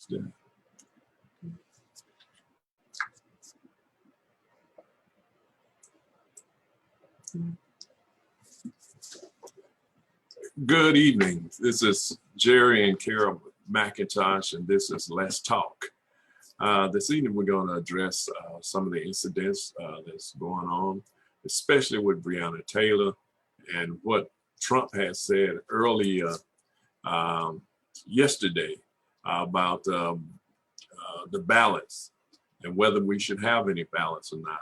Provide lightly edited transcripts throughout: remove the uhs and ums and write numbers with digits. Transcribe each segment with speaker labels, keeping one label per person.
Speaker 1: Yeah. Good evening. This is Jerry and Carol McIntosh, and this is Let's Talk. This evening, we're going to address some of the incidents that's going on, especially with Breonna Taylor and what Trump has said earlier yesterday about the ballots and whether we should have any ballots or not.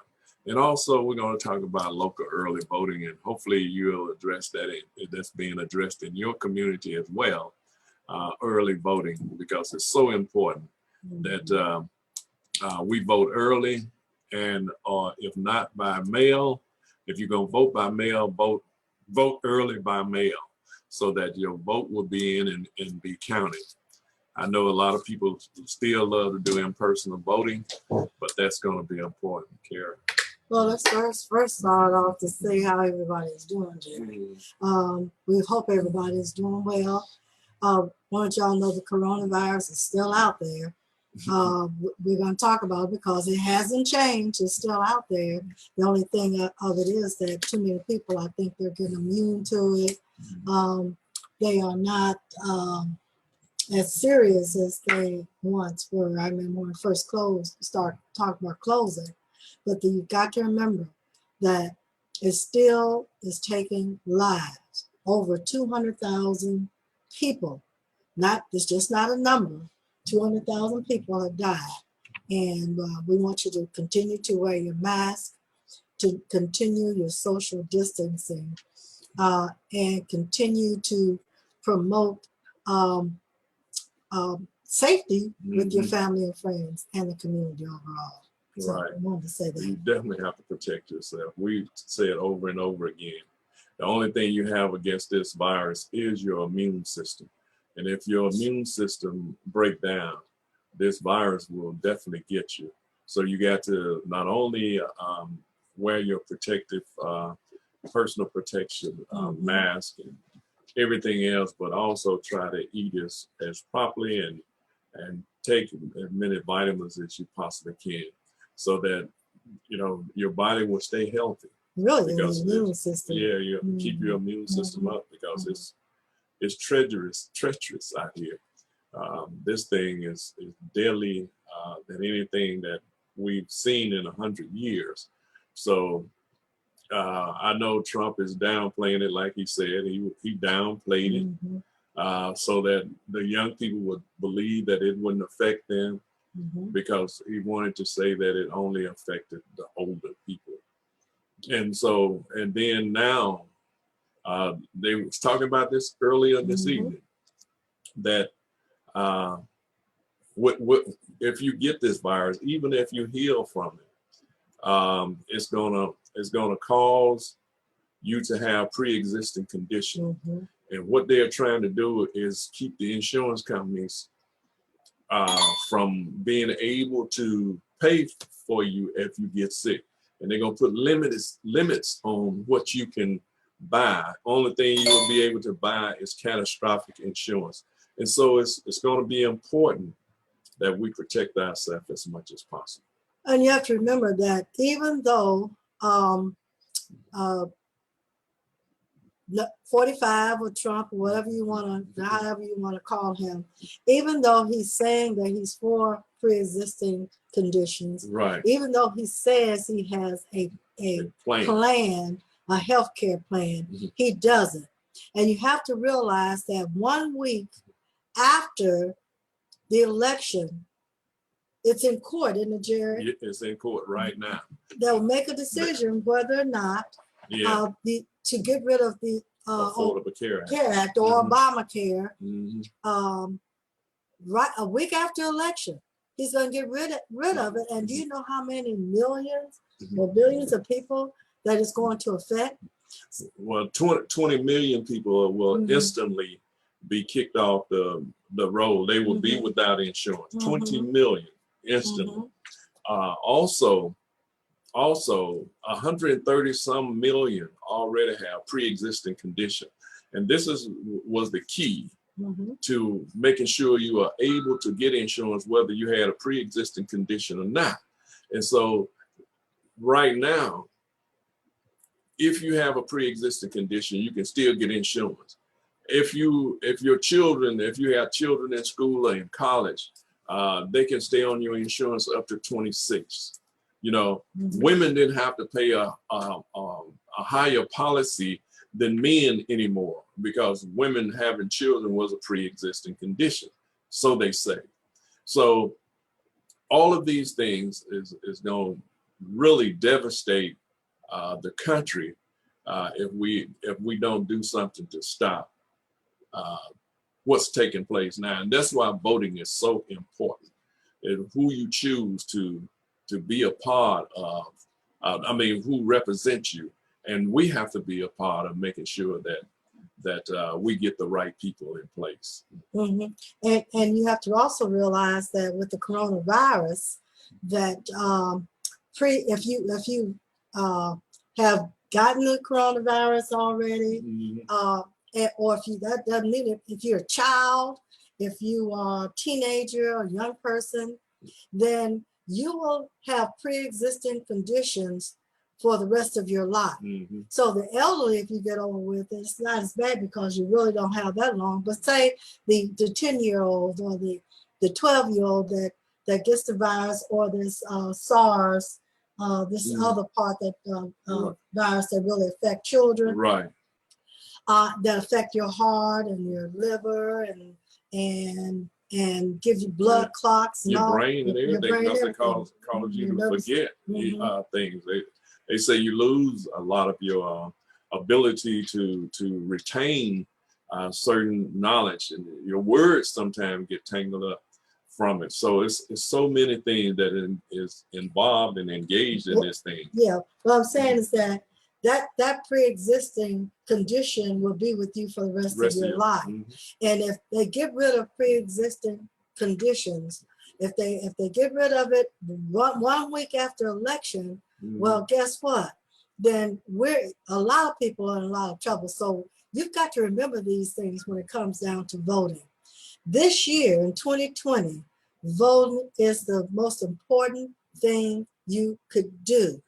Speaker 1: And also, we're going to talk about local early voting, and hopefully you'll address that. That's being addressed in your community as well, early voting, because it's so important that we vote early, and if not by mail, if you're going to vote by mail, vote early by mail so that your vote will be in and be counted. I know a lot of people still love to do in-person voting, but that's going to be important, Karen.
Speaker 2: Well, let's first start off to see how everybody's doing, Jerry. We hope everybody's doing well. Want y'all know the coronavirus is still out there. We're going to talk about it because it hasn't changed. It's still out there. The only thing of it is that too many people, I think they're getting immune to it. They are not as serious as they once were. I remember when it first start talking about closing. But you've got to remember that it still is taking lives. Over 200,000 people. It's just not a number. 200,000 people have died. And we want you to continue to wear your mask, to continue your social distancing, and continue to promote safety with your family and friends and the community overall. So
Speaker 1: Right.
Speaker 2: I wanted to say that.
Speaker 1: You definitely have to protect yourself. We say it over and over again. The only thing you have against this virus is your immune system. And if your immune system break down, this virus will definitely get you. So you got to not only wear your protective, personal protection mask and everything else, but also try to eat as properly and take as many vitamins as you possibly can, so that your body will stay healthy.
Speaker 2: Really, the immune system.
Speaker 1: Yeah, you keep your immune system up, because it's treacherous out here. This thing is deadly than anything that we've seen in 100 years. So I know Trump is downplaying it, like he said. He downplayed it so that the young people would believe that it wouldn't affect them, because he wanted to say that it only affected the older people. And then now, they was talking about this earlier this evening, that if you get this virus, even if you heal from it, it's gonna cause you to have pre-existing condition. And what they're trying to do is keep the insurance companies from being able to pay for you if you get sick. And they're gonna put limits on what you can buy. Only thing you will be able to buy is catastrophic insurance. And so it's going to be important that we protect ourselves as much as possible.
Speaker 2: And you have to remember that even though 45 or Trump, or whatever you want to, however you want to call him, even though he's saying that he's for pre-existing conditions,
Speaker 1: right?
Speaker 2: Even though he says he has a plan, a healthcare plan, he doesn't. And you have to realize that 1 week after the election, it's in court, isn't it, Jerry?
Speaker 1: It's in court right now.
Speaker 2: They'll make a decision whether or not to get rid of the
Speaker 1: Affordable Care
Speaker 2: Act or Obamacare. Right, a week after election, he's going to get rid of it. And do you know how many millions or billions of people that it's going to affect?
Speaker 1: Well, 20 million people will instantly be kicked off the roll. They will be without insurance. 20 million instantly. Also 130 some million already have pre-existing condition. And this was the key to making sure you are able to get insurance, whether you had a pre-existing condition or not. And so right now, if you have a pre-existing condition, you can still get insurance. If you have children in school or in college, they can stay on your insurance up to 26. You know, women didn't have to pay a higher policy than men anymore because women having children was a pre-existing condition, so they say. So all of these things is going to really devastate the country if we don't do something to stop what's taking place now. And that's why voting is so important, and who you choose to be a part of, who represents you. And we have to be a part of making sure that we get the right people in place.
Speaker 2: And you have to also realize that with the coronavirus, that if you have gotten the coronavirus already, or if you, that doesn't mean it, if you're a child, if you are a teenager or a young person, then you will have pre-existing conditions for the rest of your life. So the elderly, if you get over with it, it's not as bad because you really don't have that long. But say the 10-year-old or the 12-year-old that gets the virus, or this SARS, this other part that virus that really affect children,
Speaker 1: right?
Speaker 2: That affect your heart and your liver and give you blood clots and
Speaker 1: your
Speaker 2: all,
Speaker 1: brain and everything, because they cause you to forget things. They say you lose a lot of your ability to retain certain knowledge, and your words sometimes get tangled up from it. So it's so many things that is involved and engaged in this thing.
Speaker 2: Yeah, what I'm saying is that pre-existing condition will be with you for the rest of your life. And if they get rid of pre-existing conditions, if they get rid of it 1 week after election, well, guess what? Then a lot of people are in a lot of trouble. So you've got to remember these things when it comes down to voting. This year in 2020, voting is the most important thing you could do.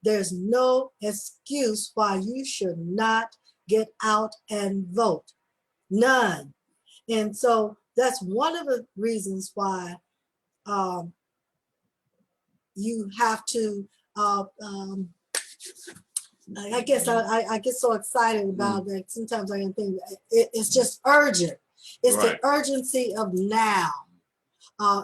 Speaker 2: There's no excuse why you should not get out and vote. None. And so that's one of the reasons why you have to, I guess I get so excited about that. Sometimes I can think it's just urgent. It's the urgency of now.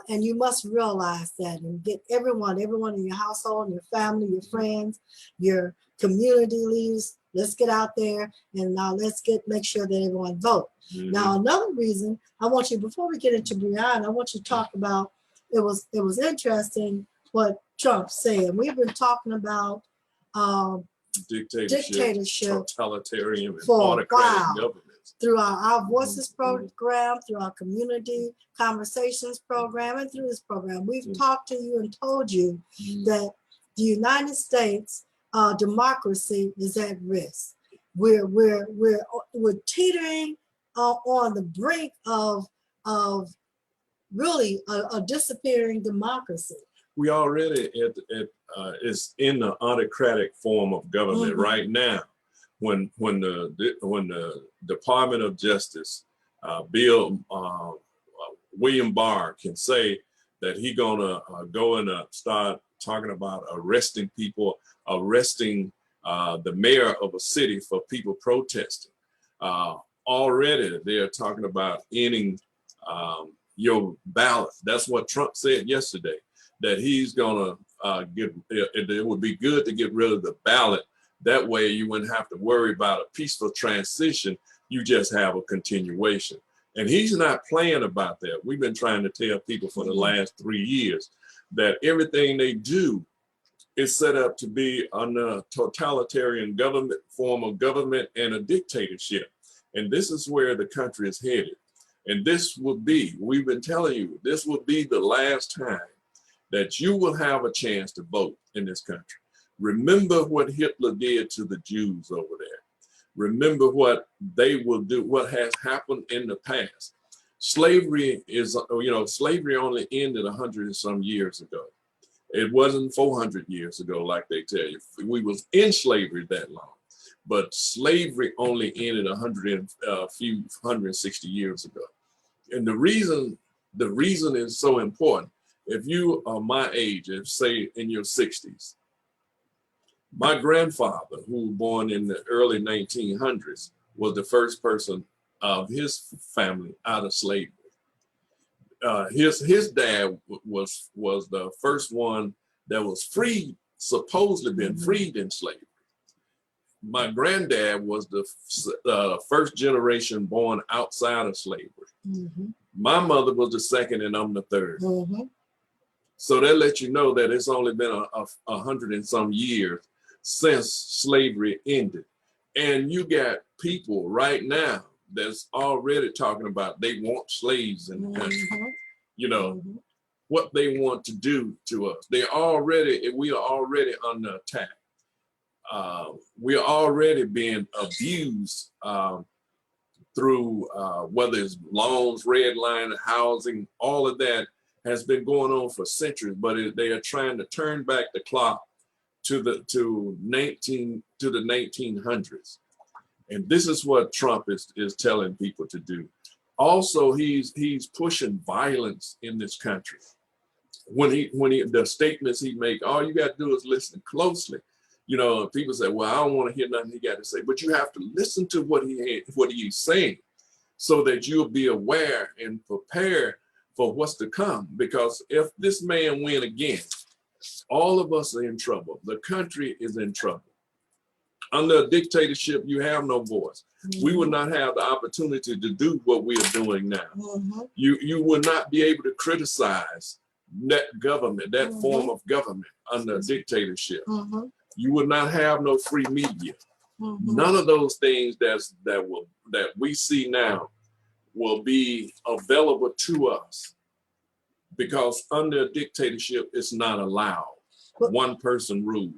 Speaker 2: And you must realize that, and get everyone in your household, your family, your friends, your community leaders. Let's get out there and now let's make sure that everyone vote. Now, another reason I want you, before we get into Breonna, I want you to talk about, it was interesting what Trump said. We've been talking about dictatorship,
Speaker 1: totalitarian, and
Speaker 2: for
Speaker 1: autocratic governments.
Speaker 2: Through our Voices program, through our Community Conversations program, and through this program, we've talked to you and told you that the United States democracy is at risk. We're teetering on the brink of really a disappearing democracy.
Speaker 1: We already is in the autocratic form of government right now. When the Department of Justice, William Barr, can say that he's gonna go and start talking about arresting people, arresting the mayor of a city for people protesting. Already they're talking about ending your ballot. That's what Trump said yesterday, that he's gonna it would be good to get rid of the ballot. That way you wouldn't have to worry about a peaceful transition. You just have a continuation. And he's not playing about that. We've been trying to tell people for the last 3 years that everything they do is set up to be under a totalitarian government, form of government, and a dictatorship. And this is where the country is headed. And this will be, we've been telling you, this will be the last time that you will have a chance to vote in this country. Remember what Hitler did to the Jews over there. remember what they will do, what has happened in the past. Slavery is, slavery only ended 100 and some years ago. It wasn't 400 years ago, like they tell you. We was in slavery that long, but slavery only ended 160 years ago. And the reason is so important. If you are my age, if say in your 60s, my grandfather, who was born in the early 1900s, was the first person of his family out of slavery. His dad was the first one that was freed, supposedly been freed in slavery. My granddad was the first generation born outside of slavery. My mother was the second, and I'm the third. So that lets you know that it's only been 100 and some years since slavery ended. And you got people right now that's already talking about they want slaves in the country. What they want to do to us. We are already under attack. We are already being abused through whether it's loans, redlining, housing, all of that has been going on for centuries, but they are trying to turn back the clock to the 1900s. And this is what Trump is telling people to do. Also, he's pushing violence in this country. When the statements he make, all you got to do is listen closely. People say, well, I don't want to hear nothing he got to say, but you have to listen to what he's saying so that you'll be aware and prepare for what's to come. Because if this man win again, all of us are in trouble. The country is in trouble. Under a dictatorship, you have no voice. We would not have the opportunity to do what we are doing now. You would not be able to criticize that government, that form of government under a dictatorship. You would not have no free media. None of those things that we see now will be available to us, because under a dictatorship, it's not allowed. One person rule.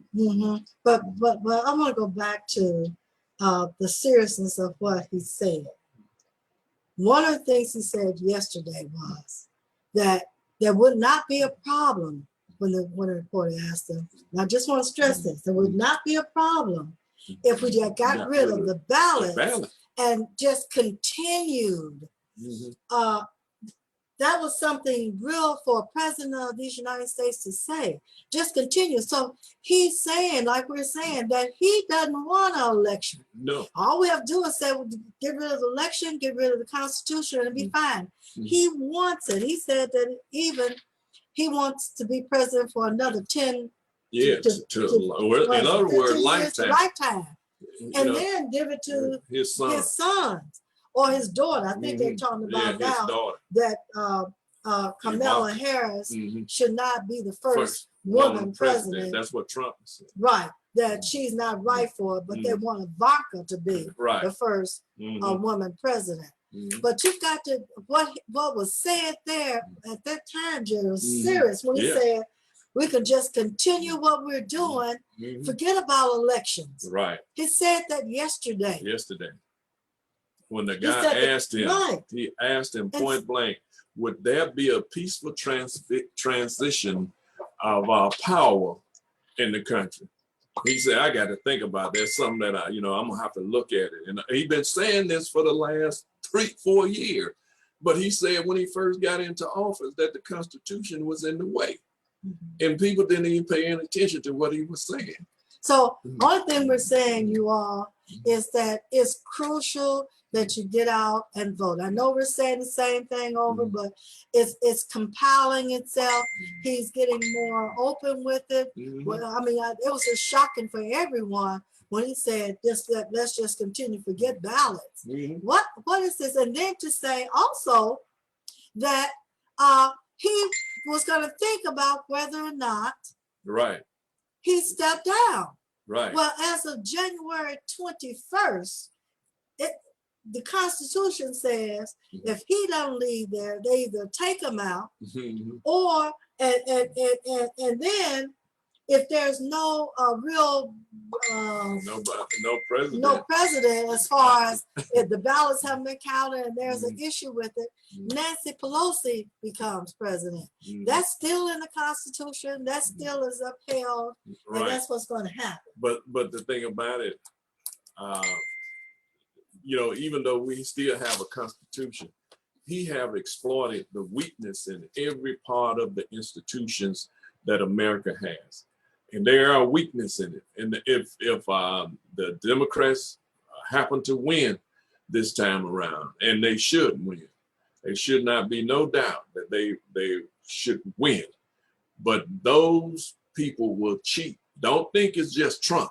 Speaker 2: But I want to go back to the seriousness of what he said. One of the things he said yesterday was that there would not be a problem when the reporter asked him. And I just want to stress this: there would not be a problem if we just got rid of the ballots and just continued. That was something real for a president of these United States to say. Just continue. So he's saying, like we're saying, that he doesn't want an election.
Speaker 1: No.
Speaker 2: All we have to do is say, well, get rid of the election, get rid of the Constitution, and it'll be fine. He wants it. He said that even he wants to be president for another 10
Speaker 1: years. In other words, lifetime.
Speaker 2: And then give it to his sons. Or his daughter. I think they're talking about now that Kamala Harris should not be the first woman president.
Speaker 1: That's what Trump said.
Speaker 2: Right. That she's not right for it, but they want Ivanka to be the first woman president. But you've got to, what was said there at that time, Jerry, was serious when he said, we can just continue what we're doing, forget about elections.
Speaker 1: Right.
Speaker 2: He said that yesterday.
Speaker 1: When the guy asked him, he asked him point blank, would there be a peaceful transition of power in the country? He said, I got to think about that. That's something that I'm going to have to look at it. And he's been saying this for the last 3-4 years. But he said when he first got into office that the Constitution was in the way. And people didn't even pay any attention to what he was saying.
Speaker 2: So one thing we're saying, you all, is that it's crucial that you get out and vote. I know we're saying the same thing over, but it's compiling itself. He's getting more open with it. Well, I mean, it was just shocking for everyone when he said, let's just continue, forget ballots. What is this? And then to say also that he was going to think about whether or not he stepped down. Well, as of January 21st, the Constitution says if he don't leave there, they either take him out, or and then if there's no real
Speaker 1: No president.
Speaker 2: no president, as far as if the ballots haven't been counted and there's an issue with it, Nancy Pelosi becomes president. That's still in the Constitution. That still is upheld, and that's what's going to happen.
Speaker 1: But the thing about it, you know, even though we still have a Constitution, he have exploited the weakness in every part of the institutions that America has. And there are weakness in it. And if the Democrats happen to win this time around, and they should win, there should not be no doubt that they should win. But those people will cheat. Don't think it's just Trump.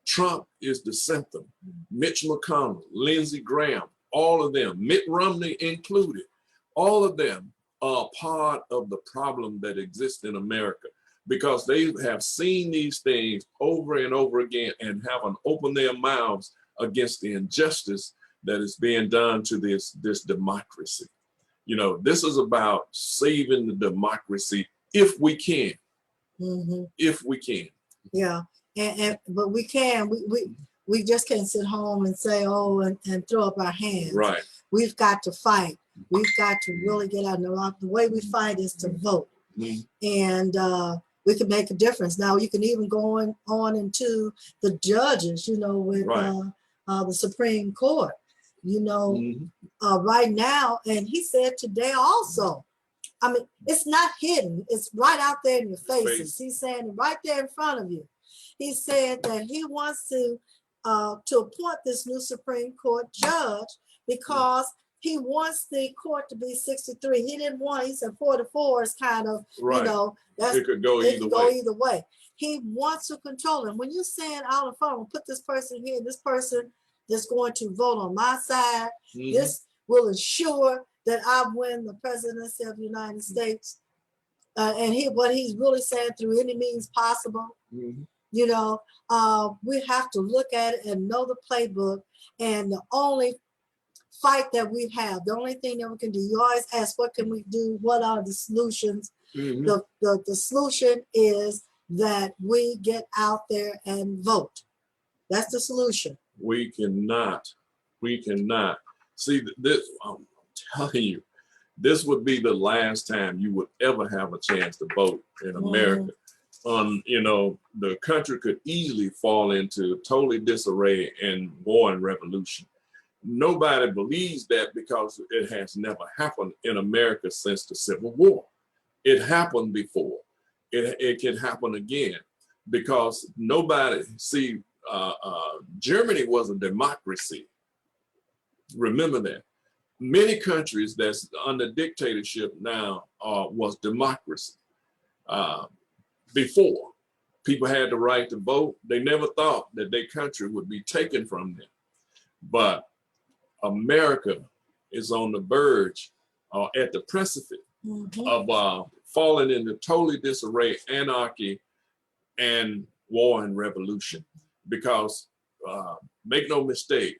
Speaker 1: Trump is the symptom. Mitch McConnell, Lindsey Graham, all of them, Mitt Romney included, all of them are part of the problem that exists in America, because they have seen these things over and over again and haven't opened their mouths against the injustice that is being done to this democracy. You know, this is about saving the democracy if we can. If we can.
Speaker 2: Yeah, but we can. We just can't sit home and say, oh, and throw up our hands.
Speaker 1: Right.
Speaker 2: We've got to fight. We've got to really get out. The way we fight is to vote. And we can make a difference. Now you can even go on into the judges, you know, with the Supreme Court, you know, right now. And he said today also, I mean, it's not hidden. It's right out there in your faces. He's saying it right there in front of you. He said that he wants to appoint this new Supreme Court judge because he wants the court to be 63. He didn't want, he said 44 is kind of, you know,
Speaker 1: it could go either way.
Speaker 2: He wants to control him. When you're saying out of the phone, put this person here, this person that's going to vote on my side, this will ensure that I win the presidency of the United States. And what he's really saying, through any means possible, you know, we have to look at it and know the playbook. And the only fight that we have, the only thing that we can do, you always ask, what can we do? What are the solutions? The solution is that we get out there and vote. That's the solution.
Speaker 1: We cannot see this. I'm telling you, this would be the last time you would ever have a chance to vote in America. You know, the country could easily fall into totally disarray and war and revolution. Nobody believes that because it has never happened in America since the Civil War. It happened before. It can happen again because nobody, Germany was a democracy. Remember that. Many countries that's under dictatorship now was democracy. Before, people had the right to vote. They never thought that their country would be taken from them. But America is on the verge, at the precipice of falling into totally disarray, anarchy, and war and revolution. Because make no mistake,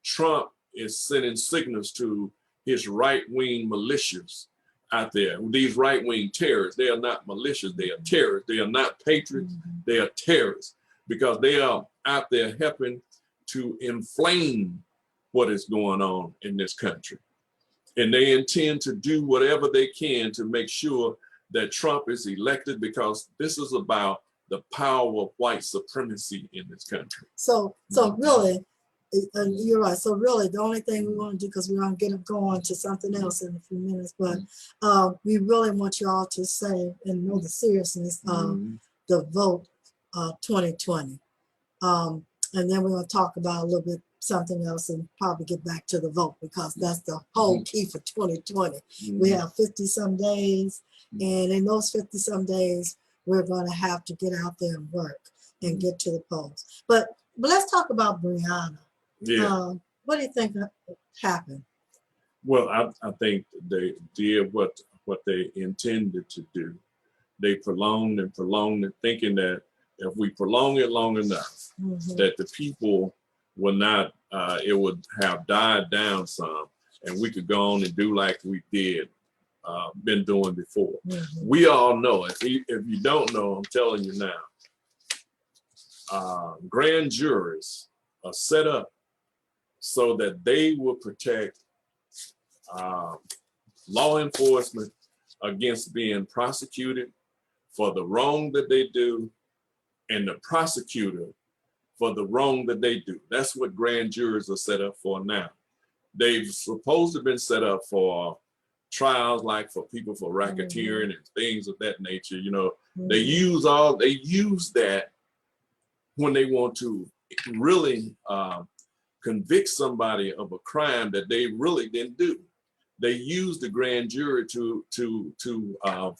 Speaker 1: Trump is sending signals to his right-wing militias out there. These right-wing terrorists, they are not militias, they are terrorists. They are not patriots, they are terrorists, because they are out there helping to inflame what is going on in this country. And they intend to do whatever they can to make sure that Trump is elected, because this is about the power of white supremacy in this country.
Speaker 2: So really, you're right. So really, the only thing we want to do, because we're going to get going to something else in a few minutes, but we really want you all to say and know the seriousness of the vote 2020. And then we're going to talk about a little bit something else and probably get back to the vote, because that's the whole key for 2020. We have 50 some days, and in those 50 some days, we're going to have to get out there and work and get to the polls. But let's talk about Breonna.
Speaker 1: Yeah.
Speaker 2: What do you think happened?
Speaker 1: Well, I think they did what they intended to do. They prolonged and prolonged it, thinking that if we prolong it long enough, that the people will not, it would have died down some, and we could go on and do like we did, been doing before. We all know, if you don't know, I'm telling you now, grand juries are set up so that they will protect law enforcement against being prosecuted for the wrong that they do, and the prosecutor for the wrong that they do. That's what grand juries are set up for now. They've supposed to have been set up for trials, like for people for racketeering and things of that nature. You know, they use that when they want to really convict somebody of a crime that they really didn't do. They use the grand jury to do a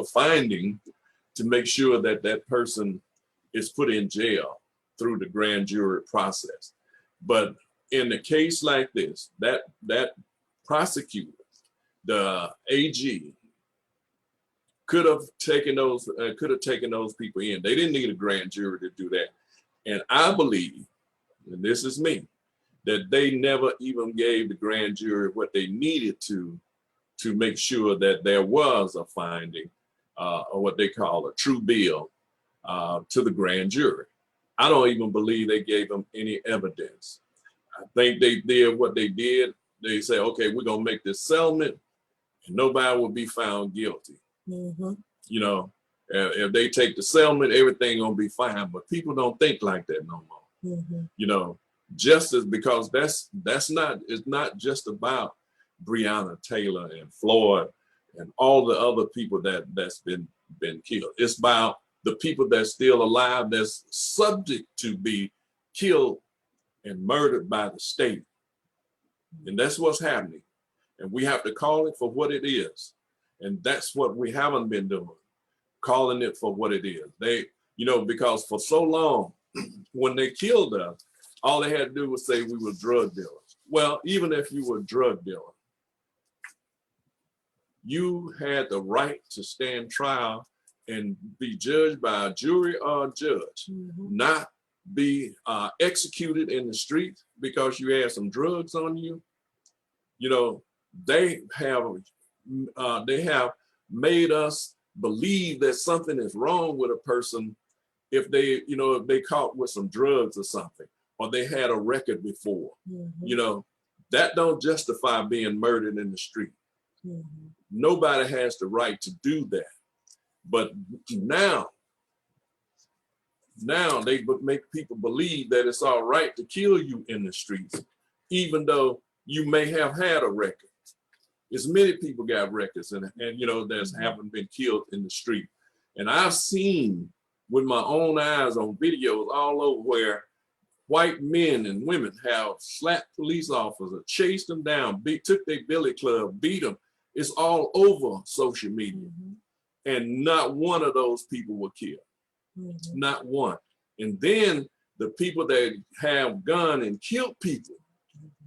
Speaker 1: finding to make sure that that person is put in jail through the grand jury process. But in a case like this, that prosecutor, the AG, could have taken those people in. They didn't need a grand jury to do that. And I believe, and this is me, that they never even gave the grand jury what they needed to make sure that there was a finding, or what they call a true bill, to the grand jury. I don't even believe they gave them any evidence. I think they did what they did. They say, okay, we're gonna make this settlement and nobody will be found guilty. You know, if they take the settlement, everything gonna be fine. But people don't think like that no more. You know, justice, because it's not just about Breonna Taylor and Floyd and all the other people that's been killed. It's about the people that's still alive, that's subject to be killed and murdered by the state. And that's what's happening. And we have to call it for what it is. And that's what we haven't been doing, calling it for what it is. They, you know, because for so long, when they killed us, all they had to do was say we were drug dealers. Well, even if you were a drug dealer, you had the right to stand trial and be judged by a jury or a judge, not be executed in the street because you had some drugs on you. You know, they have made us believe that something is wrong with a person if they, you know, if they caught with some drugs or something, or they had a record before. You know, that don't justify being murdered in the street. Nobody has the right to do that. But now they make people believe that it's all right to kill you in the streets, even though you may have had a record. As many people got records and you know, that haven't been killed in the street. And I've seen with my own eyes on videos all over where white men and women have slapped police officers, chased them down, took their billy club, beat them. It's all over social media. And not one of those people were killed. Not one. And then the people that have gone and killed people,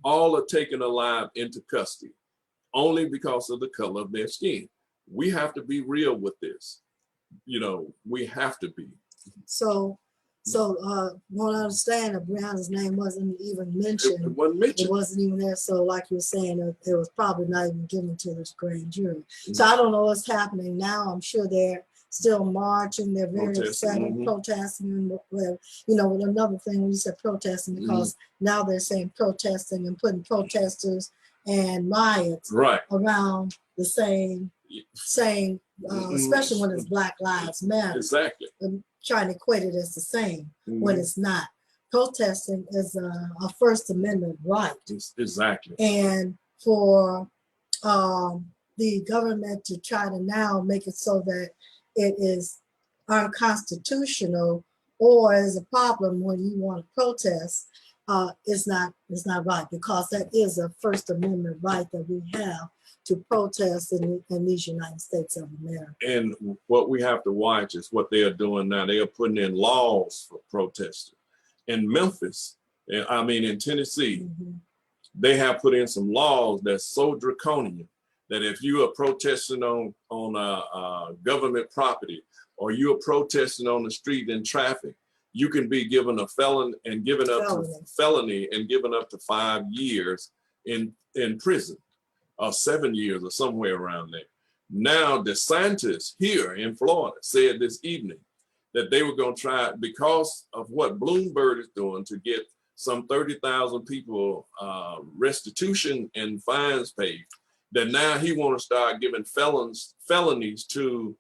Speaker 1: all are taken alive into custody, only because of the color of their skin. We have to be real with this. You know, we have to be.
Speaker 2: So want to understand that Breonna's name wasn't even mentioned.
Speaker 1: It wasn't mentioned.
Speaker 2: It wasn't even there. So like you were saying, it was probably not even given to this grand jury. So I don't know what's happening now. I'm sure they're still marching. They're very upset, protesting, and whatever. You know, another thing when you said protesting, because now they're saying protesting and putting protesters and riots around the same, especially when it's Black Lives Matter.
Speaker 1: Exactly.
Speaker 2: And trying to equate it as the same when it's not. Protesting is a First Amendment right.
Speaker 1: Exactly.
Speaker 2: And for the government to try to now make it so that it is unconstitutional or is a problem when you want to protest, is not right, because that is a First Amendment right that we have to protest in these United States of America.
Speaker 1: And what we have to watch is what they are doing now. They are putting in laws for protesters. In Memphis, I mean in Tennessee, they have put in some laws that's so draconian that if you are protesting on government property, or you are protesting on the street in traffic, you can be given a felony and given up to 5 years in prison, or 7 years, or somewhere around there. Now, DeSantis here in Florida said this evening that they were going to try, because of what Bloomberg is doing, to get some 30,000 people restitution and fines paid, that now he want to start giving felonies to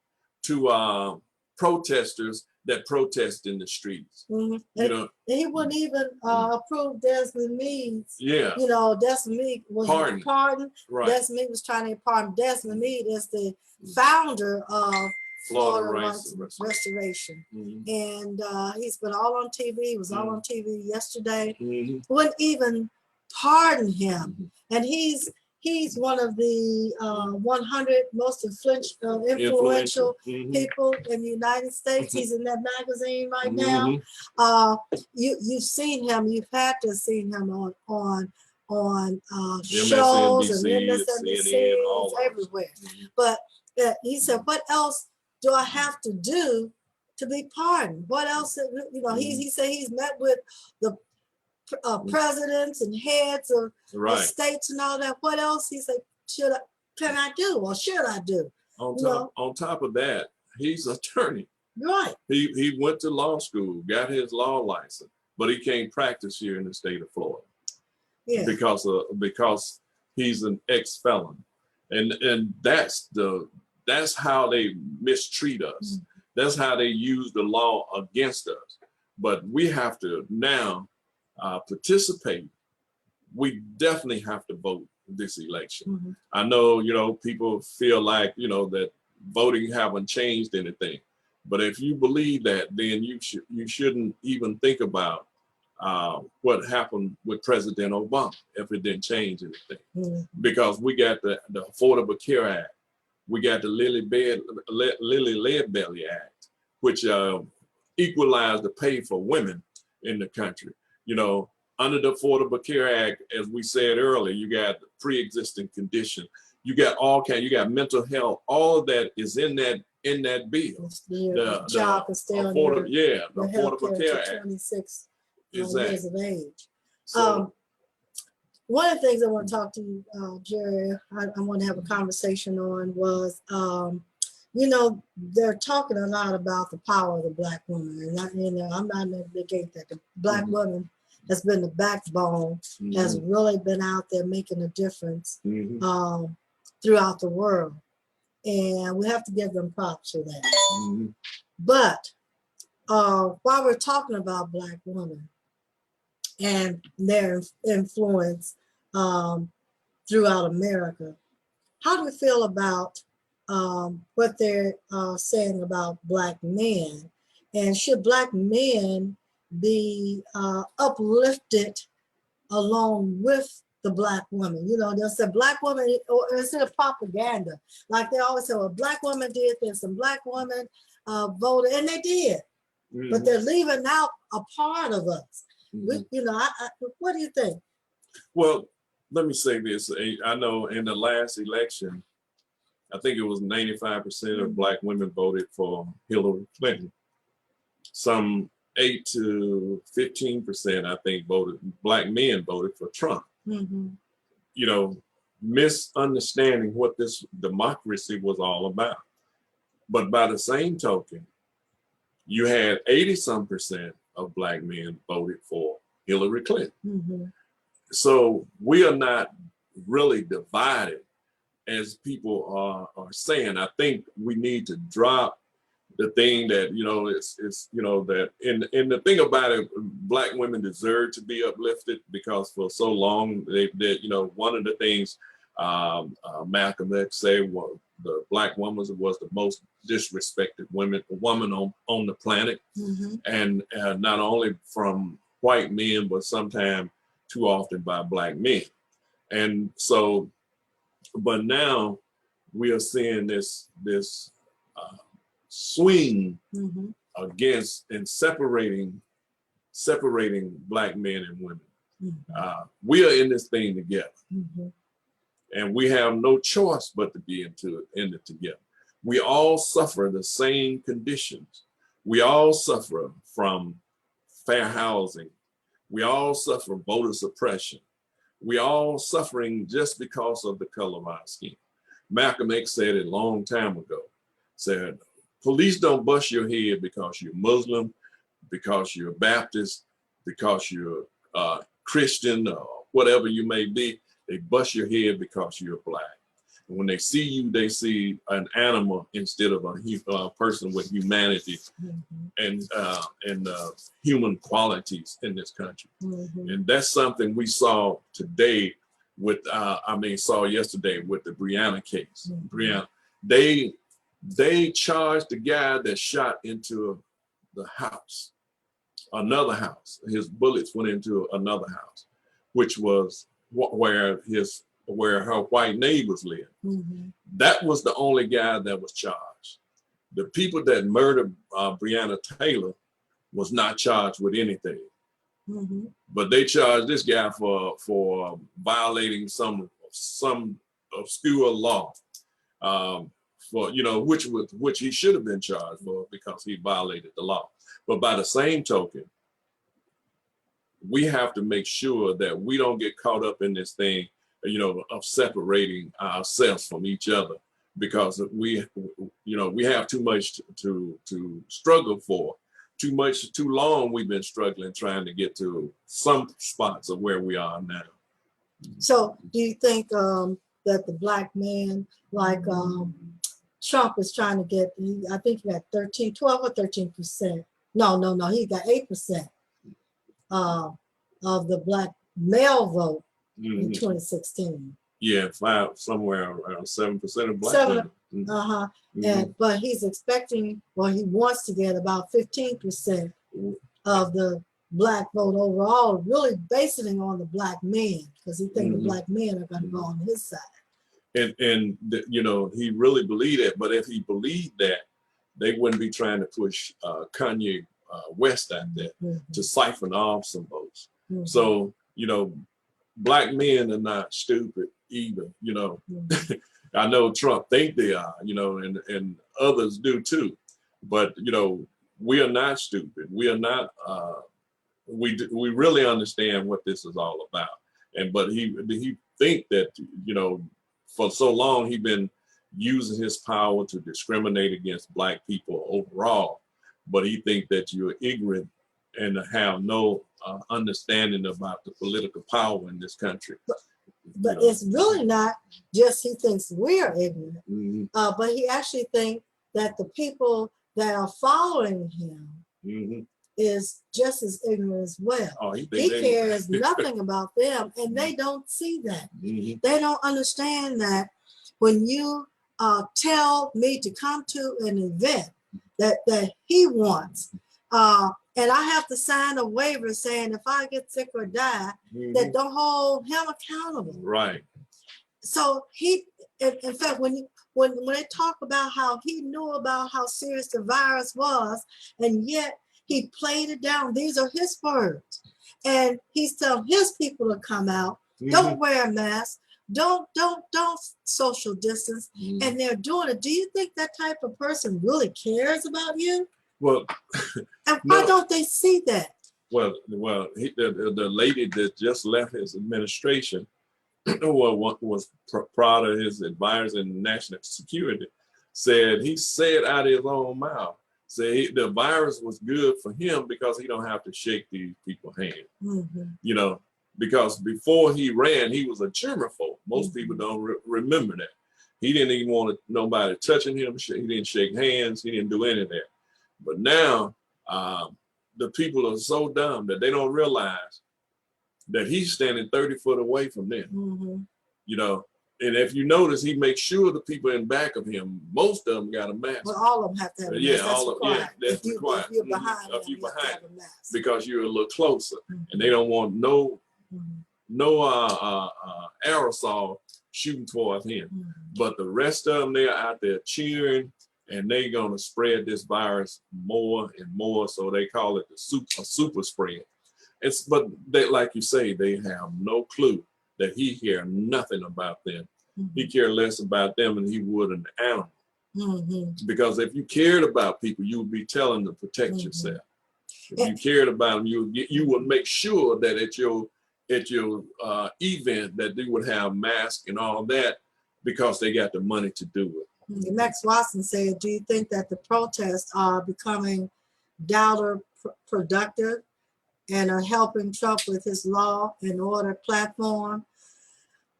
Speaker 1: protesters that protest in the streets.
Speaker 2: Mm-hmm.
Speaker 1: You know,
Speaker 2: he wouldn't even approve Desmond Meade's.
Speaker 1: yeah,
Speaker 2: You know, Desmond Meade was pardoned.
Speaker 1: right.
Speaker 2: Desmond Meade was trying to pardon. Desmond Meade is the founder of Florida Rights Restoration. And he's been all on TV. He was all on TV yesterday. Wouldn't even pardon him. And he's one of the 100 most influential people in the United States. He's in that magazine right now. You've seen him. You've had to have seen him on shows and MSNBC, everywhere. But he said, "What else do I have to do to be pardoned? What else?" You know, he said he's met with the presidents and heads of states and all that. What else? He said, can I do, or should I do?
Speaker 1: On top of that, he's an attorney.
Speaker 2: Right.
Speaker 1: He went to law school, got his law license, but he can't practice here in the state of Florida. Yeah. Because he's an ex-felon, and that's how they mistreat us. That's how they use the law against us. But we have to now participate. We definitely have to vote this election. I know, you know, people feel like, you know, that voting haven't changed anything. But if you believe that, then you shouldn't even think about what happened with President Obama if it didn't change anything. Because we got the Affordable Care Act, we got the Lilly Ledbetter Act, which equalized the pay for women in the country. You know, under the Affordable Care Act, as we said earlier, you got pre-existing condition, you got all kind, you got mental health, all of that is in that bill. The job can stay on the Affordable Care Act. 26 years of age. So, one of the things I want to talk to you, Jerry, I want to have a conversation on was, you know, they're talking a lot about the power of the Black woman, and I'm not going to negate that. The Black woman has been the backbone, has really been out there making a difference throughout the world, and we have to give them props for that. But while we're talking about Black women and their influence throughout America, how do we feel about what they're saying about Black men? And should Black men be uplifted along with the Black woman? You know, they'll say Black woman, or instead of propaganda, like they always say, well, Black woman did this and Black women voted, and they did, but they're leaving out a part of us. You know, what do you think? Well, let me say this. I know in the last election, I think it was 95% of Black women voted for Hillary Clinton. Some 8 to 15%, I think, Black men voted for Trump. You know, misunderstanding what this democracy was all about. But by the same token, you had 80-some% of Black men voted for Hillary Clinton. So we are not really divided as people are saying. I think we need to drop the thing that, you know, it's you know, that, and the thing about it, Black women deserve to be uplifted, because for so long they you know, one of the things Malcolm X said was the Black woman was the most disrespected woman on the planet, and not only from white men, but sometimes too often by Black men. And so, but now we are seeing this swing against and separating Black men and women. We are in this thing together, and we have no choice but to be in it together. We all suffer the same conditions. We all suffer from fair housing. We all suffer voter suppression. We all suffering just because of the color of our skin. Malcolm X said it a long time ago, said, police don't bust your head because you're Muslim, because you're Baptist, because you're Christian or whatever you may be. They bust your head because you're black. And when they see you, they see an animal instead of a person with humanity and human qualities in this country. And that's something we saw today with, saw yesterday with the Breonna case. Breonna, they charged the guy that shot into the house, another house. His bullets went into another house, which was where her white neighbors lived. That was the only guy that was charged. The people that murdered Breonna Taylor was not charged with anything. But they charged this guy for violating some obscure law, for which he should have been charged for because he violated the law. But by the same token, we have to make sure that we don't get caught up in this thing, of separating ourselves from each other, because we have too much to struggle for. Too long we've been struggling trying to get to some spots of where we are now.
Speaker 2: So do you think that the black man, like Trump is trying to get, I think he got 12 or 13%. No, he got 8% of the black male vote in 2016.
Speaker 1: Yeah, somewhere around 7% of black men.
Speaker 2: And but he's expecting, he wants to get about 15% of the black vote overall, really basing it on the black men, because he thinks the black men are going to go on his side.
Speaker 1: And he really believed it. But if he believed that, they wouldn't be trying to push Kanye West out there to siphon off some votes. So, black men are not stupid either. I know Trump think they are, and others do too. But, we are not stupid. We are not, we really understand what this is all about. But he think that, for so long, he's been using his power to discriminate against black people overall. But he think that you're ignorant and have no understanding about the political power in this country.
Speaker 2: But it's really not just he thinks we're ignorant, but he actually thinks that the people that are following him is just as ignorant as well.
Speaker 1: Oh,
Speaker 2: he cares nothing about them, and they don't see that. They don't understand that when you tell me to come to an event that he wants, and I have to sign a waiver saying if I get sick or die, that don't hold him accountable.
Speaker 1: Right.
Speaker 2: So he, in fact, when they talk about how he knew about how serious the virus was, and yet he played it down. These are his words, and he's telling his people to come out. Don't wear a mask. Don't social distance, and they're doing it. Do you think that type of person really cares about you?
Speaker 1: Well,
Speaker 2: and why don't they see that?
Speaker 1: Well, the lady that just left his administration, was proud of his advisor in national security, he said out of his own mouth, the virus was good for him because he don't have to shake these people's hand. Because before he ran, he was a germaphobe. Most people don't remember that. He didn't even want nobody touching him. He didn't shake hands. He didn't do any of that. But now the people are so dumb that they don't realize that he's standing 30 foot away from them. And if you notice, he makes sure the people in back of him, most of them got a mask.
Speaker 2: Well, all of them have to have a mask.
Speaker 1: Yeah,
Speaker 2: that's required.
Speaker 1: If you're behind, because you're a little closer, and they don't want no aerosol shooting towards him. But the rest of them, they're out there cheering, and they're gonna spread this virus more and more. So they call it a super spread. But they, like you say, they have no clue that he cares nothing about them. He cares less about them than he would an animal. Because if you cared about people, you would be telling them to protect yourself. If you cared about them, you would make sure that at your event that they would have masks and all that, because they got the money to do it.
Speaker 2: Max Watson said, do you think that the protests are becoming doubter productive and are helping Trump with his law and order platform?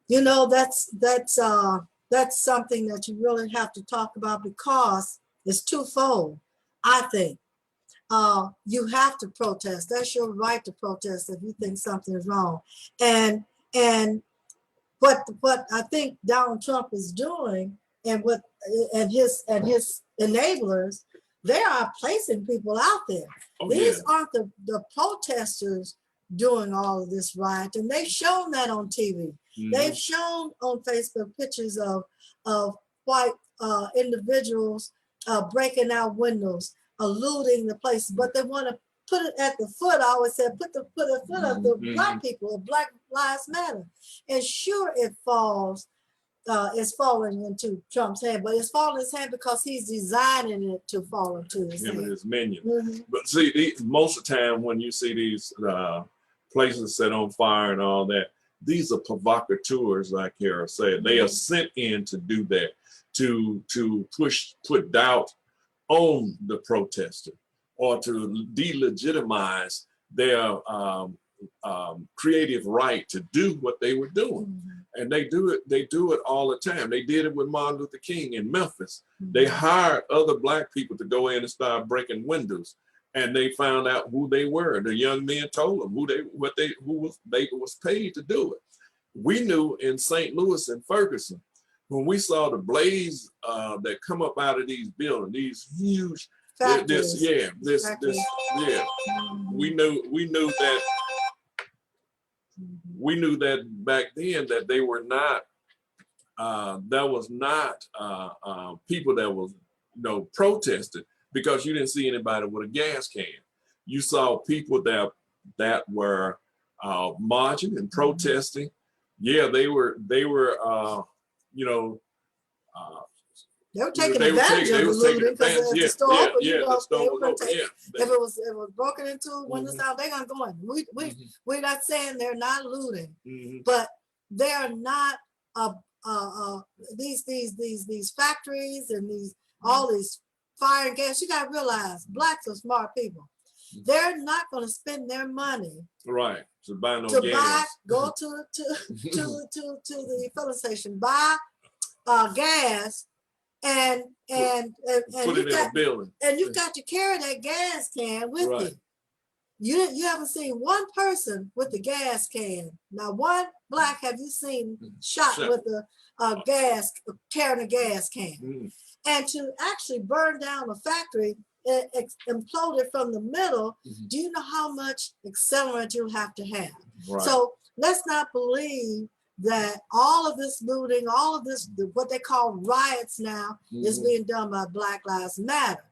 Speaker 2: You know, that's something that you really have to talk about, because it's twofold, I think. You have to protest. That's your right to protest if you think something is wrong. And what I think Donald Trump is doing, and his enablers, they are placing people out there.
Speaker 1: Oh,
Speaker 2: These aren't the protesters doing all of this riot, and they've shown that on TV. They've shown on Facebook pictures of white individuals breaking out windows, looting the place, but they want to put it at the foot. I always said, put the foot of the Black people, Black Lives Matter. And sure, it's falling into Trump's hand, but it's falling in his hand because he's designing it to fall into his hand.
Speaker 1: Him and his minion. But see, most of the time when you see these places set on fire and all that, these are provocateurs, like Kara said. They are sent in to do that, to put doubt on the protester, or to delegitimize their creative right to do what they were doing. And they do it all the time. They did it with Martin Luther King in Memphis. They hired other Black people to go in and start breaking windows, and they found out who they were. The young men told them who was paid to do it. We knew in St. Louis and Ferguson, when we saw the blaze that come up out of these buildings, these huge factories. We knew that back then that they were not, that was not people that was, protested, because you didn't see anybody with a gas can. You saw people that were marching and protesting. Yeah, they were
Speaker 2: they were taking advantage of the looting, because the store open, if it was broken into, when the store, they're gonna go in. We're not saying they're not looting, but they are not these factories and all these fire and gas. You gotta realize, Blacks are smart people. They're not gonna spend their money
Speaker 1: to buy
Speaker 2: gas. Go to the filling station, buy gas. And
Speaker 1: put it in a building.
Speaker 2: And you've got to carry that gas can with you. You haven't seen one person with the gas can. Now, one Black have you seen shot with a gas, carrying a gas can? And to actually burn down a factory, implode it from the middle, do you know how much accelerant you'll have to have? So let's not believe that all of this looting, all of this, what they call riots now, is being done by Black Lives Matter.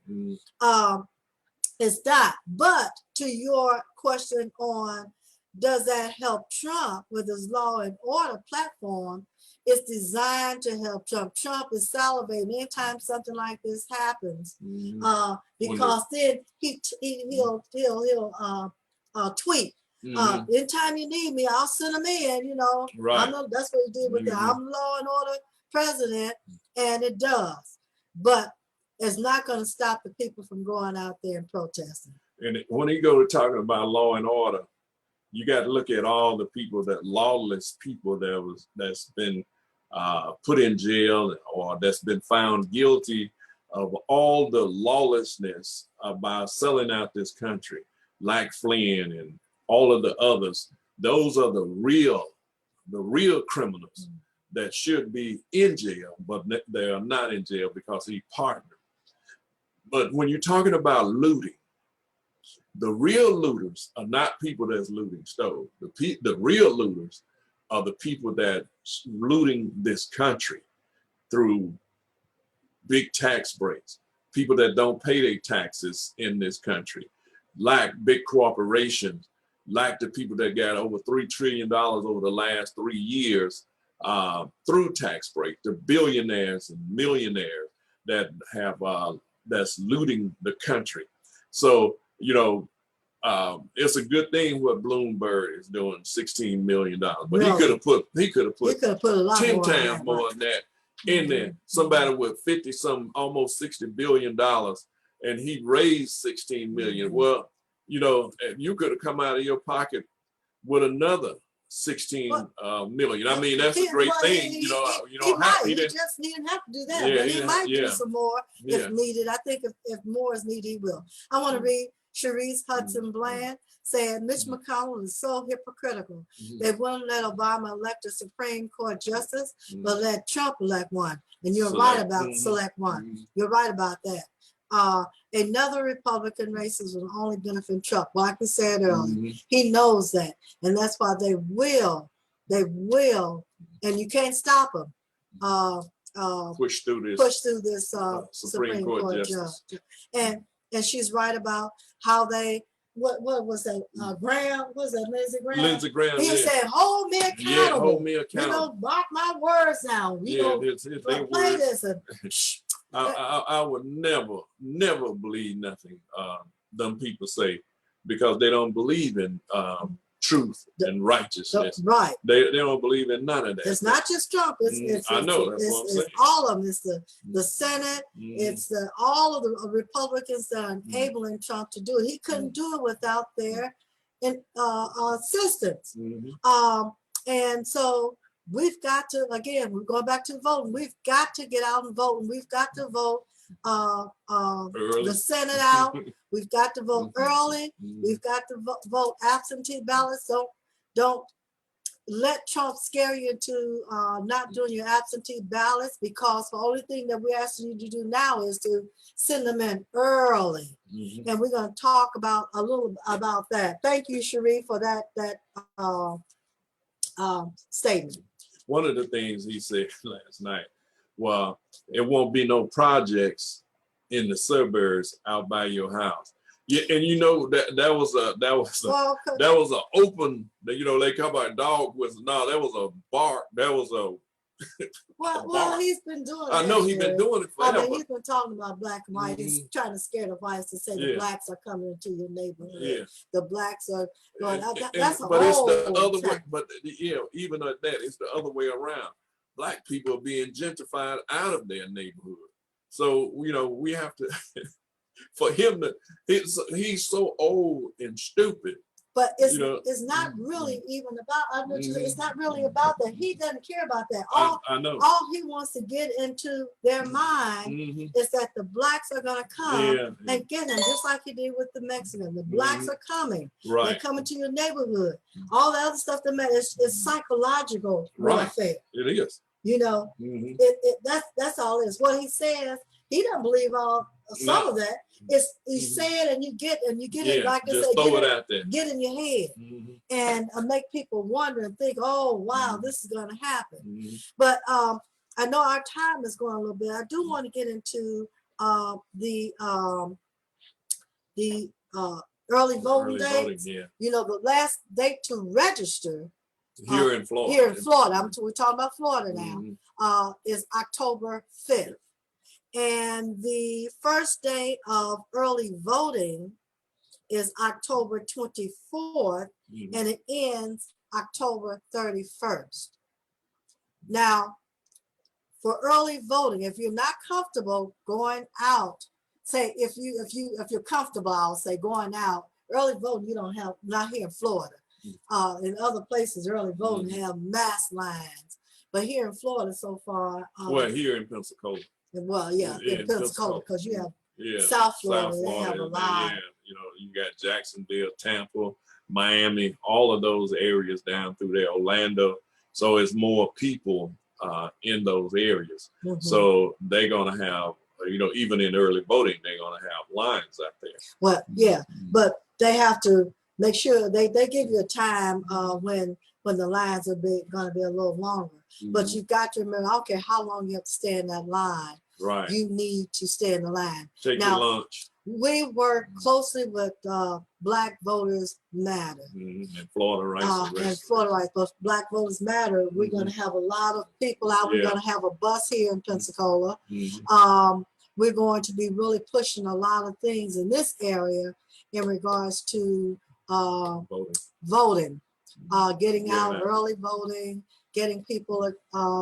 Speaker 2: It's not. But to your question on, does that help Trump with his law and order platform? It's designed to help Trump. Trump is salivating anytime something like this happens, because then he'll tweet. Anytime you need me, I'll send them in, that's what he did with I'm law and order president, and it does. But it's not going to stop the people from going out there and protesting.
Speaker 1: And when you go to talking about law and order, you got to look at all the people, lawless people that's been put in jail, or that's been found guilty of all the lawlessness about selling out this country, like Flynn and all of the others. Those are the real criminals that should be in jail, but they are not in jail because he partnered. But when you're talking about looting, the real looters are not people that's looting stove. The real looters are the people that's looting this country through big tax breaks, people that don't pay their taxes in this country, like big corporations, like the people that got over $3 trillion over the last 3 years through tax break, the billionaires and millionaires that have that's looting the country. So, it's a good thing what Bloomberg is doing, $16 million, but he could have put a lot 10 times more than that in there. Somebody with 50 some, almost $60 billion, and he raised 16 million. Well, you know, you could have come out of your pocket with another 16 million. I mean, that's a great thing.
Speaker 2: He just didn't have to do that, but he might do some more if needed. I think if more is needed, he will. I want to read Sharice Hudson Bland said, Mitch McConnell is so hypocritical. They wouldn't let Obama elect a Supreme Court justice, but let Trump elect one. And you're right about select one. You're right about that. Another Republican racist will only benefit Trump. Like we said earlier, he knows that. And that's why they will, and you can't stop them.
Speaker 1: Push through this Supreme Court judge.
Speaker 2: And she's right about how they, what was that, Graham, what was that, Lindsey Graham?
Speaker 1: Lindsey Graham,
Speaker 2: he said, hold me accountable.
Speaker 1: Yeah, hold me accountable.
Speaker 2: You know, mark my words now. You know, play this. And,
Speaker 1: I would never believe nothing them people say, because they don't believe in truth and righteousness.
Speaker 2: Right.
Speaker 1: They don't believe in none of that.
Speaker 2: It's not just Trump.
Speaker 1: I know. That's what I'm saying.
Speaker 2: It's all of them. It's the Senate. It's all of the Republicans that are enabling Trump to do it. He couldn't do it without their assistance. And so we've got to, again, we're going back to voting. We've got to get out and vote, and we've got to vote the Senate out. We've got to vote early. We've got to vote absentee ballots. Don't let Trump scare you into not doing your absentee ballots, because the only thing that we're asking you to do now is to send them in early. And we're going to talk about a little about that. Thank you, Cherie, for that statement.
Speaker 1: One of the things he said last night, well, it won't be no projects in the suburbs out by your house. Yeah, and you know that was an open. You know, they come about dog whistle. No, that was a bark. That was a.
Speaker 2: Well, he's been doing it.
Speaker 1: I know he's been doing it forever.
Speaker 2: I mean, he's been talking about black and white. He's trying to scare the whites to say the blacks are coming into your neighborhood. The blacks are going. That's
Speaker 1: but it's the other way. But even at that, it's the other way around. Black people are being gentrified out of their neighborhood. So you know, we have to. For him to, he's so old and stupid.
Speaker 2: But it's not really even about. It's not really about that. He doesn't care about that.
Speaker 1: I know.
Speaker 2: All he wants to get into their mind is that the blacks are going to come and get him, just like he did with the Mexicans. The blacks are coming. Right. They're coming to your neighborhood. All the other stuff that matters is psychological warfare.
Speaker 1: It is.
Speaker 2: You know, that's all it is. What he says, he doesn't believe some of that. It's he's saying, and you get it, like I say,
Speaker 1: throw it out there.
Speaker 2: Get in your head and make people wonder and think, oh wow, this is going to happen. But I know our time is going a little bit. I do want to get into the early voting dates. You know, the last date to register
Speaker 1: here in Florida.
Speaker 2: We're talking about Florida now. Is October 5th. And the first day of early voting is October 24th, and it ends October 31st. Now, for early voting, if you're not comfortable going out, say if you're comfortable, I'll say going out, early voting, you don't have, not here in Florida. In other places, early voting have mass lines, but here in Florida so far.
Speaker 1: Well, here in Pensacola.
Speaker 2: Well, in Pensacola, because you have South Florida, they have a lot.
Speaker 1: You know, you got Jacksonville, Tampa, Miami, all of those areas down through there, Orlando. So it's more people in those areas. So they're gonna have, you know, even in early voting, they're gonna have lines out there.
Speaker 2: Well, but they have to make sure they give you a time when the lines are going to be a little longer. But you've got to remember, I don't care how long you have to stay in that line.
Speaker 1: Right.
Speaker 2: You need to stay in the line.
Speaker 1: Take your lunch.
Speaker 2: We work closely with Black Voters Matter.
Speaker 1: And Florida Rights.
Speaker 2: And Florida Rights. But Black Voters Matter, we're going to have a lot of people out. We're going to have a bus here in Pensacola. We're going to be really pushing a lot of things in this area in regards to voting. Getting out early voting, getting people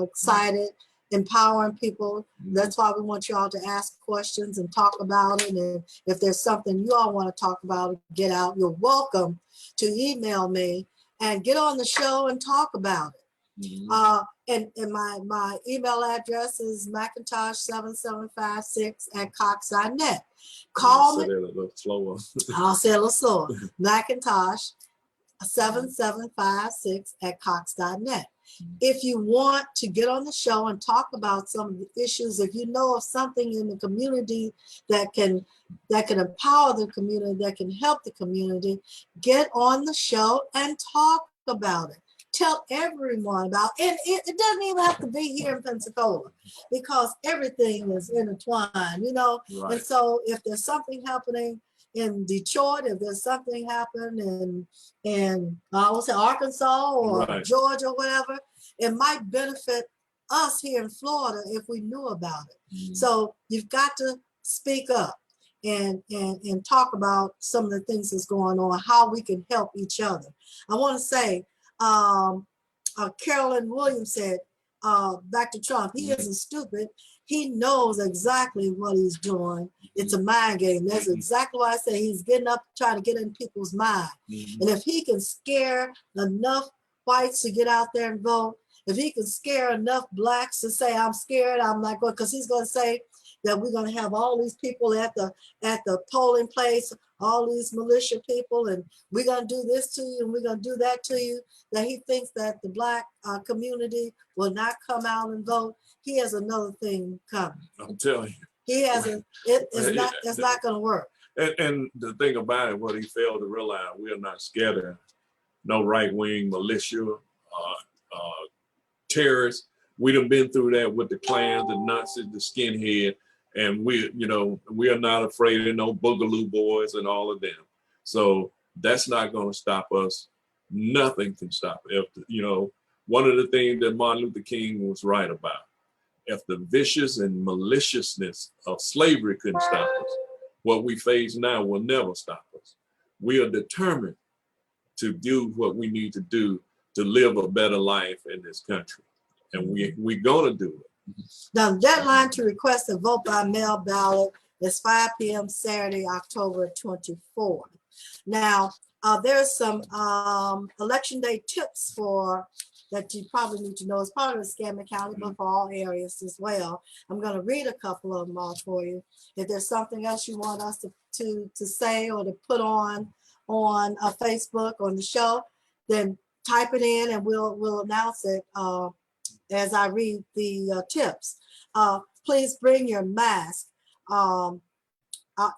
Speaker 2: excited. empowering people. That's why we want you all to ask questions and talk about it. And if there's something you all want to talk about, get out, you're welcome to email me and get on the show and talk about it. And my email address is macintosh7756@cox.net. Call me.
Speaker 1: Say that a little slower.
Speaker 2: I'll say it a little slower. Macintosh7756@cox.net. If you want to get on the show and talk about some of the issues, if you know of something in the community that can empower the community, that can help the community, get on the show and talk about it. Tell everyone about it. And it doesn't even have to be here in Pensacola, because everything is intertwined, you know.
Speaker 1: Right.
Speaker 2: And so if there's something happening in Detroit, if there's something happening in I would say Arkansas or
Speaker 1: Right.
Speaker 2: Georgia or whatever, it might benefit us here in Florida if we knew about it. So you've got to speak up and talk about some of the things that's going on, how we can help each other. I want to say, Carolyn Williams said, Dr. Trump, he isn't stupid. He knows exactly what he's doing. It's a mind game. That's exactly why I say he's getting up, trying to get in people's mind. And if he can scare enough whites to get out there and vote, if he can scare enough blacks to say, I'm scared, I'm not going, because he's going to say that we're going to have all these people at the polling place, all these militia people, and we're going to do this to you and we're going to do that to you, that he thinks that the black community will not come out and vote. He has another thing coming.
Speaker 1: I'm telling you.
Speaker 2: He hasn't, it's not going to work.
Speaker 1: And the thing about it, what he failed to realize, we are not scared of no right-wing militia, terrorists. We done been through that with the Klans, the Nazis, the skinhead, and we are not afraid of no Boogaloo boys and all of them. So that's not going to stop us. Nothing can stop it. One of the things that Martin Luther King was right about, if the vicious and maliciousness of slavery couldn't stop us, what we face now will never stop us. We are determined to do what we need to do to live a better life in this country. And we're going to do it.
Speaker 2: Now, the deadline to request a vote by mail ballot is 5 p.m. Saturday, October 24th. Now, there's some election day tips that you probably need to know. It's part of the Escambia County, but for all areas as well. I'm going to read a couple of them all for you. If there's something else you want us to say or to put on Facebook on the show, then type it in and we'll announce it as I read the tips. Please bring your mask. The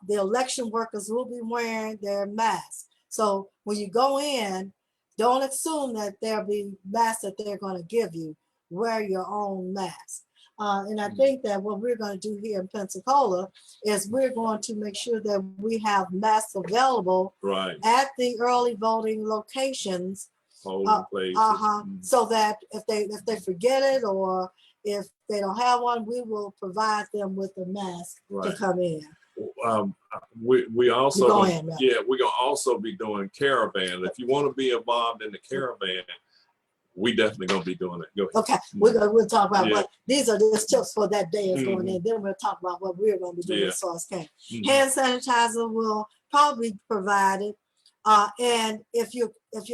Speaker 2: election workers will be wearing their masks. So when you go in, don't assume that there'll be masks that they're going to give you. Wear your own mask. And I think that what we're going to do here in Pensacola is we're going to make sure that we have masks available at the early voting locations. So that if they forget it or if they don't have one, we will provide them with a mask to come in.
Speaker 1: We also
Speaker 2: we're
Speaker 1: gonna also be doing caravan. If you want to be involved in the caravan, we definitely gonna be doing it. Go ahead.
Speaker 2: Okay, we'll talk about what these are just tips for that day is going in. Then we'll talk about what we're going to be doing as far as can. Hand sanitizer will probably be provided. And if you're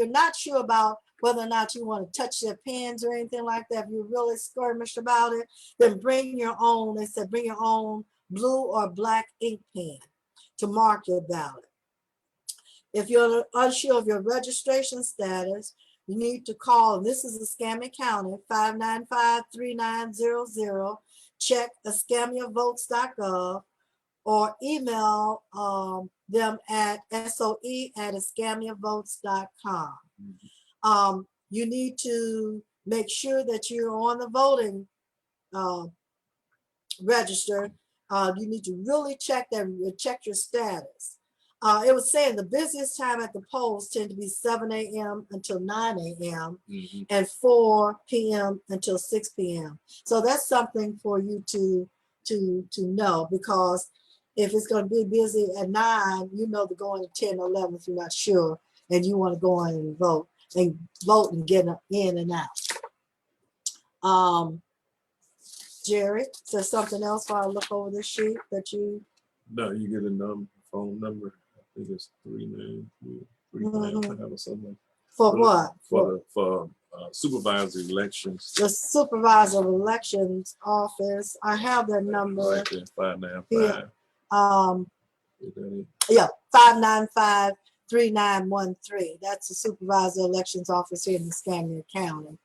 Speaker 2: not sure about whether or not you want to touch their pens or anything like that, if you're really skirmish about it, then bring your own. They said bring your own blue or black ink pen to mark your ballot. If you're unsure of your registration status, you need to call, and this is Escambia County, 595-3900. Check escambiavotes.gov or email them at soe@escambiavotes.com. You need to make sure that you're on the voting register. You need to really check your status. It was saying the busiest time at the polls tend to be 7 a.m. until 9 a.m. And 4 p.m. until 6 p.m. So that's something for you to know, because if it's going to be busy at 9, you know to go in at 10 or 11 if you're not sure, and you want to go in and vote and get in and out. Jerry, is there something else while I look over this sheet that you?
Speaker 1: No, you get a phone number. I think it's 393 or something.
Speaker 2: For what?
Speaker 1: For supervisor elections.
Speaker 2: The supervisor of elections office. I have their number.
Speaker 1: Right there, 595.
Speaker 2: Yeah.
Speaker 1: Is that it?
Speaker 2: Yeah, 595-3913. That's the supervisor elections office here in Escambia County.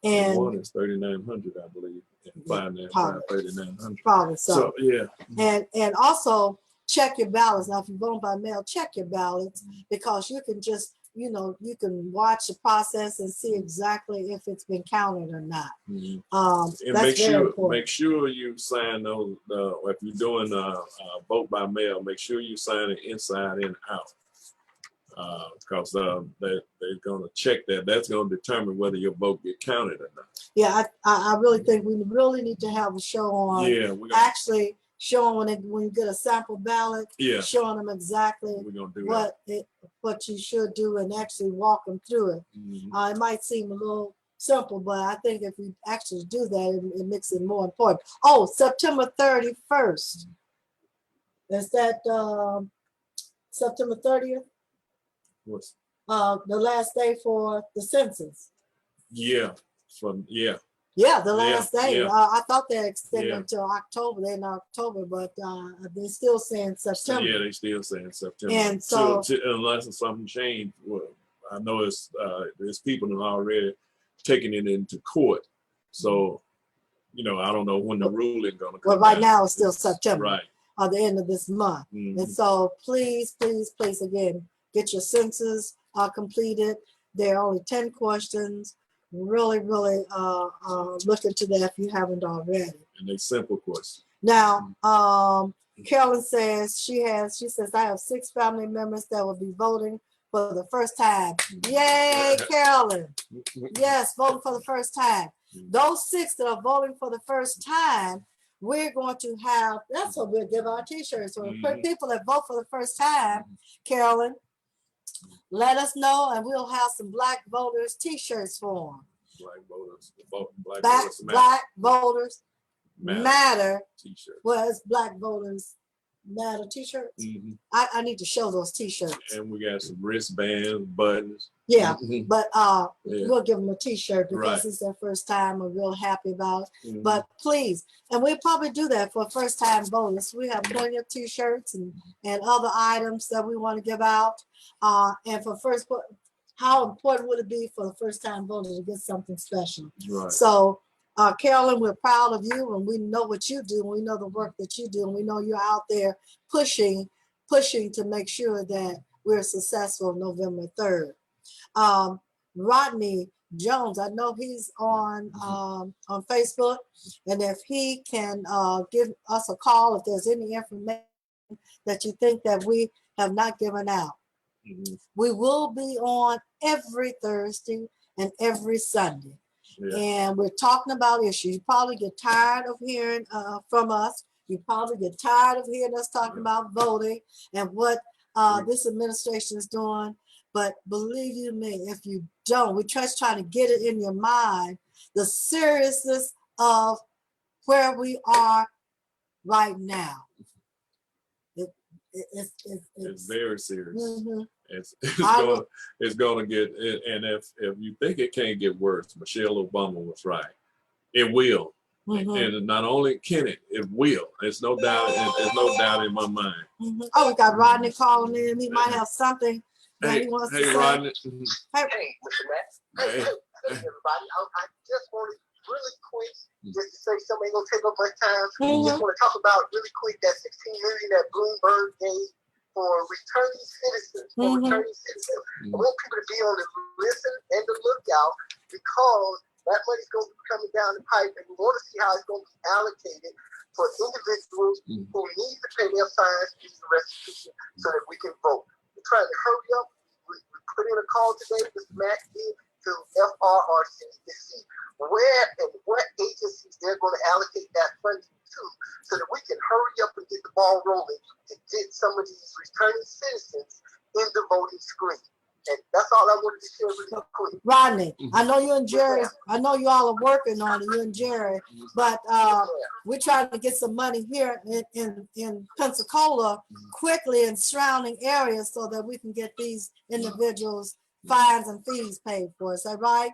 Speaker 2: And
Speaker 1: one is 3,900, I believe. And 595, 3,900.
Speaker 2: probably so.
Speaker 1: So yeah.
Speaker 2: And also check your ballots. Now, if you vote by mail, check your ballots because you can just, you know, you can watch the process and see exactly if it's been counted or not.
Speaker 1: Mhm. And
Speaker 2: That's very important.
Speaker 1: make sure you sign those. If you're doing vote by mail, make sure you sign it inside and out. Because they're going to check that. That's going to determine whether your vote get counted or not.
Speaker 2: Yeah, I really think we really need to have a show on.
Speaker 1: Yeah,
Speaker 2: actually showing when you get a sample ballot.
Speaker 1: Yeah,
Speaker 2: showing them exactly
Speaker 1: we're gonna do
Speaker 2: what you should do and actually walk them through it.
Speaker 1: Mhm.
Speaker 2: It might seem a little simple, but I think if we actually do that, it makes it more important. Oh, September 31st. Is that September 30th?
Speaker 1: What's
Speaker 2: The last day for the census.
Speaker 1: yeah,
Speaker 2: Yeah, the last day.
Speaker 1: yeah.
Speaker 2: I thought they extended
Speaker 1: Yeah.
Speaker 2: until October. They're in October, but they're still saying September.
Speaker 1: Yeah, they still saying September.
Speaker 2: And so,
Speaker 1: unless something changed, well, I know there's people that are already taking it into court. So, you know, I don't know when the ruling gonna come.
Speaker 2: well, right
Speaker 1: out.
Speaker 2: now it's still September,
Speaker 1: Right.
Speaker 2: the end of this month.
Speaker 1: Mhm.
Speaker 2: And so, please, please, please, again, get your census completed. There are only 10 questions. Really, really look into that if you haven't already.
Speaker 1: And they simple questions.
Speaker 2: Now, Carolyn says she says, I have 6 family members that will be voting for the first time. Yay, Carolyn. Yes, voting for the first time. Those 6 that are voting for the first time, we're going to have, that's what we'll give our t-shirts. So for people that vote for the first time, Carolyn, let us know and we'll have some Black voters t-shirts for them.
Speaker 1: Black voters, Black voters matter.
Speaker 2: Black voters matter.
Speaker 1: T-shirt.
Speaker 2: Well, it's Black voters matter t-shirts.
Speaker 1: Mhm.
Speaker 2: I need to show those t-shirts.
Speaker 1: And we got some wristbands, buttons.
Speaker 2: Yeah,
Speaker 1: Mhm.
Speaker 2: but
Speaker 1: Yeah.
Speaker 2: we'll give them a t-shirt because
Speaker 1: Right.
Speaker 2: it's their first time. We're real happy about it.
Speaker 1: Mhm.
Speaker 2: But please, and we'll probably do that for first time voters. We have plenty of t-shirts and other items that we want to give out. And for how important would it be for the first time voter to get something special?
Speaker 1: Right.
Speaker 2: So Carolyn, we're proud of you and we know what you do. And we know the work that you do. And we know you're out there pushing to make sure that we're successful November 3rd. Rodney Jones, I know he's on Facebook, and if he can give us a call if there's any information that you think that we have not given out.
Speaker 1: Mhm.
Speaker 2: We will be on every Thursday and every Sunday.
Speaker 1: Yeah.
Speaker 2: And we're talking about issues. You probably get tired of hearing from us. You probably get tired of hearing us talking about voting and what this administration is doing. But believe you me, if you don't, we're just trying to get it in your mind, the seriousness of where we are right now.
Speaker 1: It's very serious.
Speaker 2: Mhm.
Speaker 1: It's gonna get, and if you think it can't get worse, Michelle Obama was right. It will.
Speaker 2: Mhm.
Speaker 1: And not only can it will. There's no doubt. There's no doubt in my mind.
Speaker 2: Mhm. Oh, we got Rodney calling in. He might have something that he wants to say.
Speaker 1: Rodney.
Speaker 3: Hey, Mr. Max. Hey, everybody. I just wanted really quick just to say something ain't gonna take up much time. Just want to talk about really quick that $16 million that Bloomberg gave for returning citizens. I want people to be on the listen and the lookout because that money's going to be coming down the pipe, and we want to see how it's going to be allocated for individuals who need to pay their fines and the restitution so that we can vote. We're trying to hurry up. We put in a call today, Mr. Mack did, to FRRC to see where and what agencies they're going to allocate that funding to so that we can hurry up and get the ball rolling to get some of these returning citizens in the voting screen. And that's all I wanted to share really quick.
Speaker 2: Rodney, I know you and Jerry, I know you all are working on it, you and Jerry, but we're trying to get some money here in Pensacola quickly in surrounding areas so that we can get these individuals fines and fees paid for. Is that right?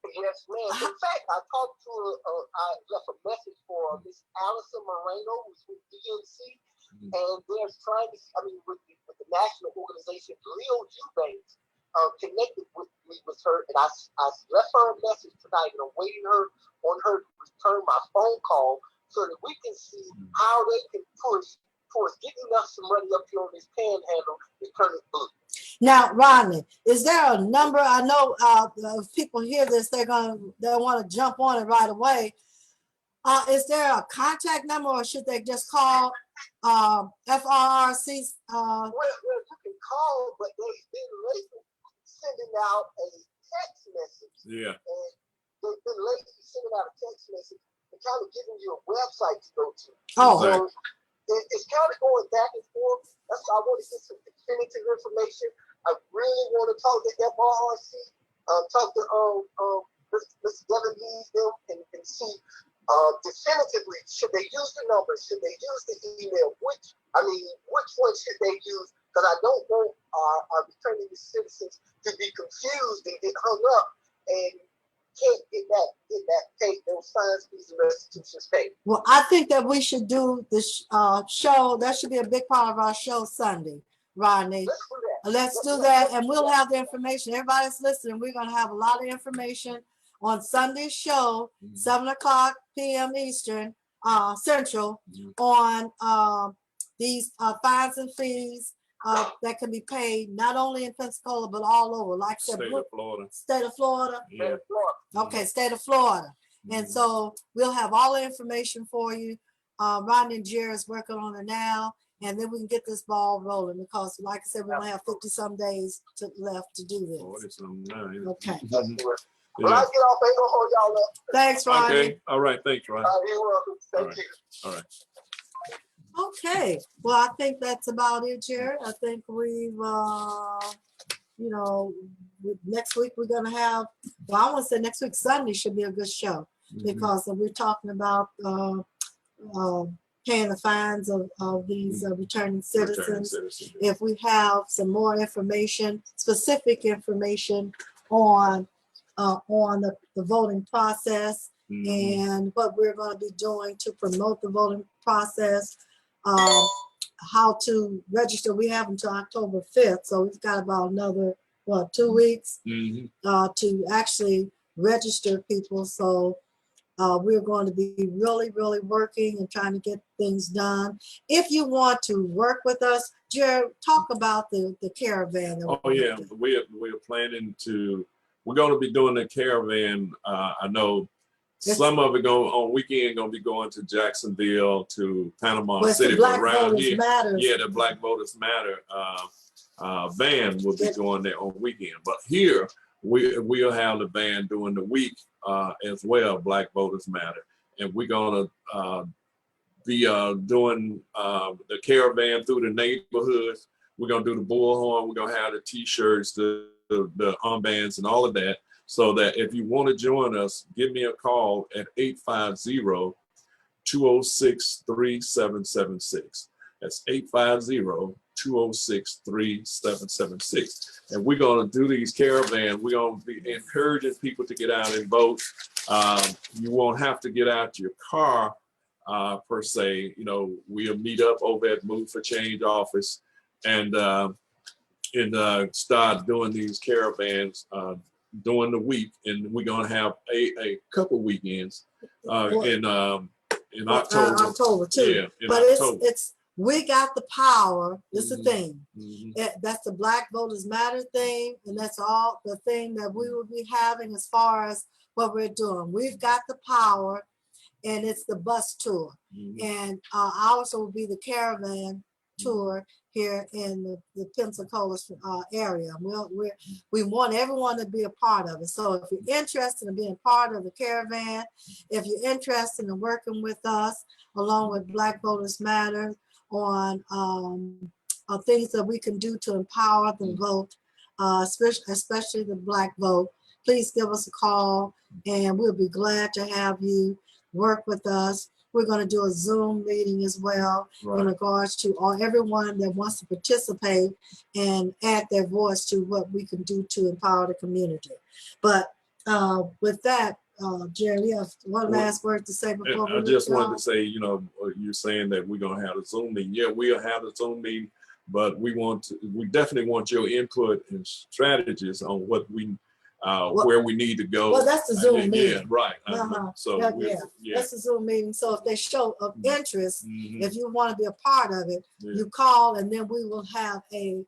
Speaker 3: Yes, ma'am. In fact, I talked to I left a message for Miss Allison Moreno, who's with DNC, and they're trying to, with the national organization, Leo Eubanks, connected with me with her, and I left her a message tonight, and I'm waiting on her to return my phone call so that we can see how they can push towards getting us some money up here on this panhandle to turn it blue.
Speaker 2: Now, Rodney, is there a number? I know if people hear this, they'll want to jump on it right away. Is there a contact number, or should they just call FRRC?
Speaker 3: Well, you can call, but they've been late sending out a text message.
Speaker 1: Yeah.
Speaker 3: And they've been late sending out a text message and kind of giving you a website to go to.
Speaker 2: Oh.
Speaker 3: So it's kind of going back and forth. That's why I want to get some definitive information. I really want to talk to FRRC, talk to Mr. Devin Lees and see definitively, should they use the number? Should they use the email? Which one should they use? Because I don't want our returning citizens to be confused and get hung up and can't get that paid, those fines, fees, and restitutions paid.
Speaker 2: Well, I think that we should do this show. That should be a big part of our show Sunday, Rodney.
Speaker 3: Let's do that.
Speaker 2: Let's do that, and we'll have the information. Everybody's listening. We're going to have a lot of information on Sunday's show, 7:00 p.m. Eastern, Central, on these fines and fees that can be paid not only in Pensacola but all over. Like I said,
Speaker 1: State of Florida.
Speaker 2: State of Florida.
Speaker 1: Yeah.
Speaker 2: Okay, state of Florida. And so we'll have all the information for you. Rodney and Jerry is working on it now, and then we can get this ball rolling because, like I said, we only have 50-some days left to do this. Okay.
Speaker 3: When I get off, I ain't gonna hold y'all up.
Speaker 2: Thanks, Rodney.
Speaker 1: Okay. All right. Thanks, Ron.
Speaker 3: You're welcome. Thank you.
Speaker 1: All right.
Speaker 2: Okay. Well, I think that's about it, Jared. I think we've, next week we're gonna have. Well, I want to say next week Sunday should be a good show because we're talking about paying the fines of these returning citizens. If we have some more information, specific information on the voting process and what we're going to be doing to promote the voting process, how to register. We have until October 5th, so we've got about another 2 weeks to actually register people. So we're going to be really, really working and trying to get things done. If you want to work with us, Jared, talk about the caravan.
Speaker 1: Oh yeah, we're planning to. We're going to be doing the caravan. I know some of it on weekend going to be going to Jacksonville, to Panama City, but around here, the Black Voters Matter van will be going there on weekend. But here we'll have the van during the week as well, Black Voters Matter, and we're going to be doing the caravan through the neighborhoods. We're going to do the bullhorn. We're going to have the T-shirts, the armbands and all of that, so that if you want to join us, give me a call at 850-206-3776. That's 850-206-3776. And we're going to do these caravans. We're going to be encouraging people to get out and vote. You won't have to get out your car per se. We'll meet up over at Move for Change office and start doing these caravans during the week, and we're gonna have a couple weekends in October.
Speaker 2: October too.
Speaker 1: Yeah,
Speaker 2: but
Speaker 1: October.
Speaker 2: it's we got the power. This is the thing. That's the Black Voters Matter thing, and that's all the thing that we will be having as far as what we're doing. We've got the power, and it's the bus tour, and ours will be the caravan tour here in the Pensacola area. We want everyone to be a part of it. So if you're interested in being part of the caravan, if you're interested in working with us along with Black Voters Matter on things that we can do to empower the vote, especially the Black vote, please give us a call and we'll be glad to have you work with us. We're going to do a Zoom meeting as well in
Speaker 1: Right.
Speaker 2: regards to everyone that wants to participate and add their voice to what we can do to empower the community. But with that, Jerry, you have one last word to say before we
Speaker 1: I just
Speaker 2: leave
Speaker 1: wanted
Speaker 2: y'all?
Speaker 1: to say, you know, you're saying that we're going to have a Zoom meeting. Yeah, we'll have a Zoom meeting, but we definitely want your input and strategies on what where we need to go.
Speaker 2: Well, that's the Zoom meeting.
Speaker 1: Yeah, right. So
Speaker 2: Yeah. That's a Zoom meeting. So if they show of interest,
Speaker 1: Mhm.
Speaker 2: if you want to be a part of it,
Speaker 1: Yeah.
Speaker 2: you call, and then we will have a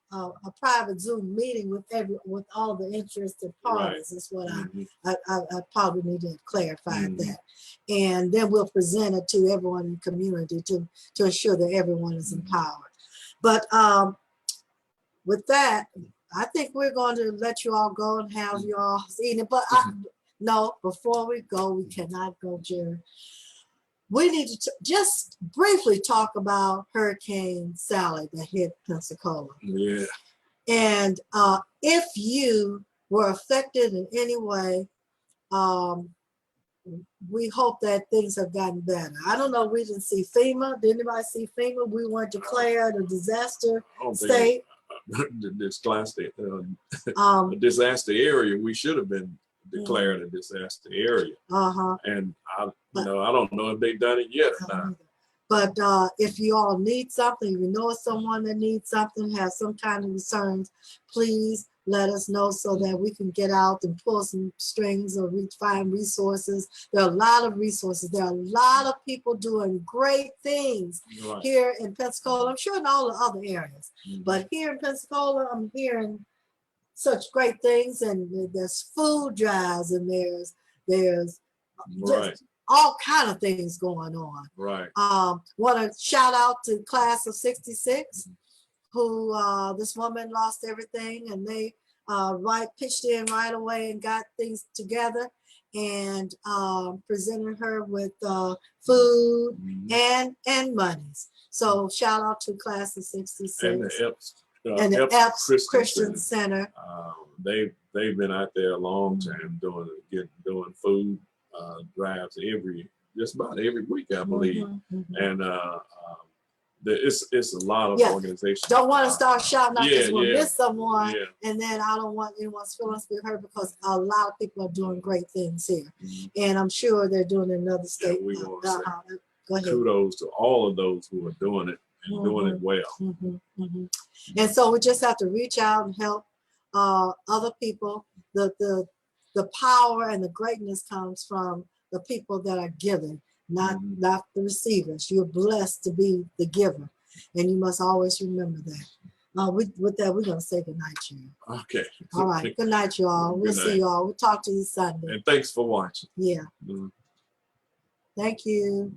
Speaker 2: private Zoom meeting with all the interested parties. Is what
Speaker 1: Mhm.
Speaker 2: I probably need to clarify
Speaker 1: Mhm.
Speaker 2: that, and then we'll present it to everyone in the community to ensure that everyone is empowered. But with that, I think we're going to let you all go and have you all eating. But no, before we go, we cannot go, Jerry. We need to just briefly talk about Hurricane Sally that hit Pensacola.
Speaker 1: Yeah.
Speaker 2: And if you were affected in any way, we hope that things have gotten better. I don't know. We didn't see FEMA. Did anybody see FEMA? We weren't declared a disaster
Speaker 1: I don't
Speaker 2: state.
Speaker 1: this disaster area, we should have been declared a disaster area. And I don't know if they've done it yet or not.
Speaker 2: But if you all need something, if you know someone that needs something, has some kind of concerns, please let us know so that we can get out and pull some strings or find resources. There are a lot of resources. There are a lot of people doing great things here in Pensacola. I'm sure in all the other areas, but here in Pensacola, I'm hearing such great things. And there's food drives, and there's just all kind of things going on.
Speaker 1: Right.
Speaker 2: Want to shout out to Class of '66, who this woman lost everything, and they pitched in right away and got things together and presented her with food and monies. So shout out to Class of '66 and the Epps Christian Center.
Speaker 1: They've been out there a long time doing food drives just about every week, I believe. And it's a lot of organizations.
Speaker 2: Don't want to start shouting out because we'll miss someone,
Speaker 1: Yeah.
Speaker 2: and then I don't want anyone's feelings to be hurt because a lot of people are doing great things here, and I'm sure they're doing it in other states.
Speaker 1: We want to say
Speaker 2: go ahead.
Speaker 1: kudos to all of those who are doing it and doing it well.
Speaker 2: And so we just have to reach out and help other people. The power and the greatness comes from the people that are giving, not the receivers. You're blessed to be the giver, and you must always remember that. With that, we're going to say good night to you.
Speaker 1: Okay.
Speaker 2: All right. Good night, y'all. We'll see y'all. We'll talk to you Sunday.
Speaker 1: And thanks for watching.
Speaker 2: Yeah. Thank you.